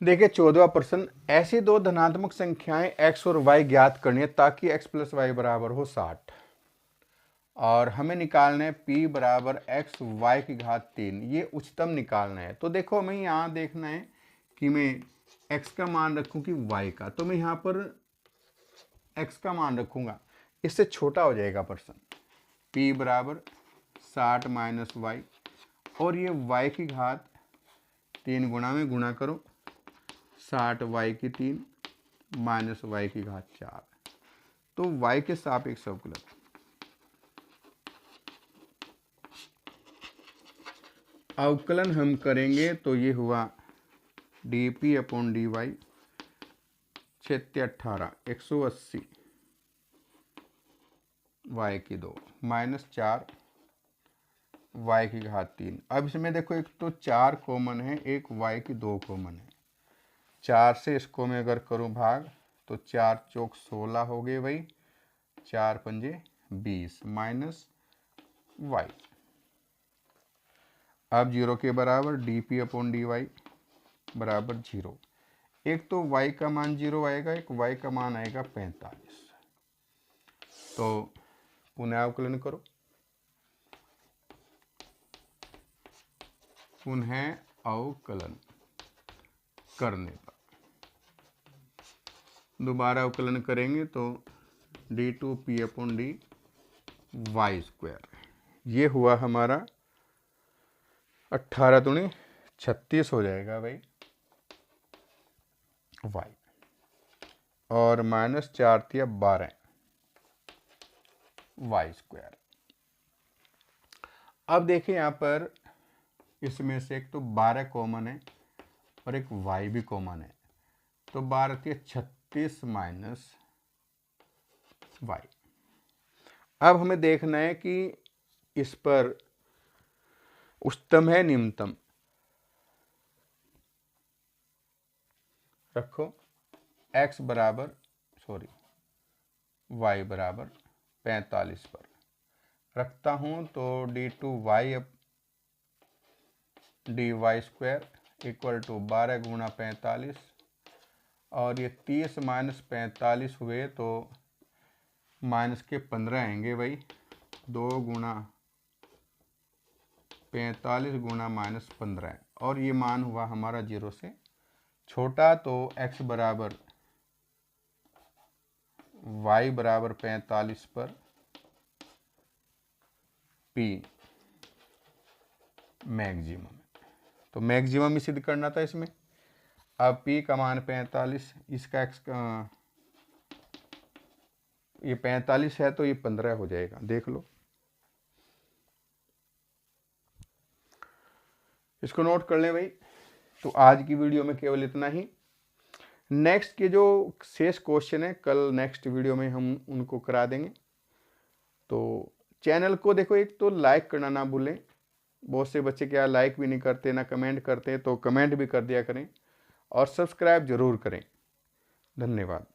देखिए 14वां प्रश्न, ऐसी दो धनात्मक संख्याएं x और y ज्ञात करनी है ताकि x प्लस वाई बराबर हो 60, और हमें निकालना है p बराबर x y की घात 3, ये उच्चतम निकालना है। तो देखो हमें यहाँ देखना है कि मैं x का मान रखूं कि y का, तो मैं यहाँ पर x का मान रखूंगा, इससे छोटा हो जाएगा प्रश्न। p बराबर 60 माइनस वाई, और ये y की घात 3 गुणा में गुणा करो 60 y की 3 माइनस y की घात 4, तो y के सापेक्ष अवकलन। अवकलन हम करेंगे तो ये हुआ dp/dy 6×18 180 y की 2 माइनस 4 y की घात 3। अब इसमें देखो एक तो 4 कॉमन है, एक y की 2 कॉमन है। 4 से इसको मैं अगर करूं भाग तो 4 चौक 16 हो गए भाई, 4 पंजे 20 माइनस y। अब 0 के बराबर dp/dy बराबर 0। एक तो y का मान 0 आएगा, एक y का मान आएगा 45। तो पुनः अवकलन करो, पुनः अवकलन करने पर, दोबारा अवकलन करेंगे तो d2p/d वाई स्क्वायर, ये हुआ हमारा 18 दूनी 36 हो जाएगा भाई वाई, और -4 × 12 वाई स्क्वायर। अब देखिए यहाँ पर इसमें से एक तो 12 कॉमन है और एक वाई भी कॉमन है, तो 12 × 36 माइनस वाई। अब हमें देखना है कि इस पर उच्चतम है निम्नतम, रखो x बराबर y बराबर 45 पर रखता हूं, तो d2y/dy स्क्वायर इक्वल टू 12 × 45, और ये 30 - 45 हुए तो माइनस के 15 आएंगे भाई, 2 × 45 × -15, और ये मान हुआ हमारा 0 से छोटा, तो x बराबर y बराबर 45 पर p मैक्सिमम, तो मैक्सिमम ही सिद्ध करना था इसमें। अब p का मान 45, इसका x का ये 45 है तो ये 15 हो जाएगा, देख लो, इसको नोट कर लें भाई। तो आज की वीडियो में केवल इतना ही। नेक्स्ट के जो शेष क्वेश्चन है कल नेक्स्ट वीडियो में हम उनको करा देंगे। तो चैनल को देखो, एक तो लाइक करना ना भूलें, बहुत से बच्चे क्या लाइक भी नहीं करते ना कमेंट करते, तो कमेंट भी कर दिया करें, और सब्सक्राइब जरूर करें। धन्यवाद।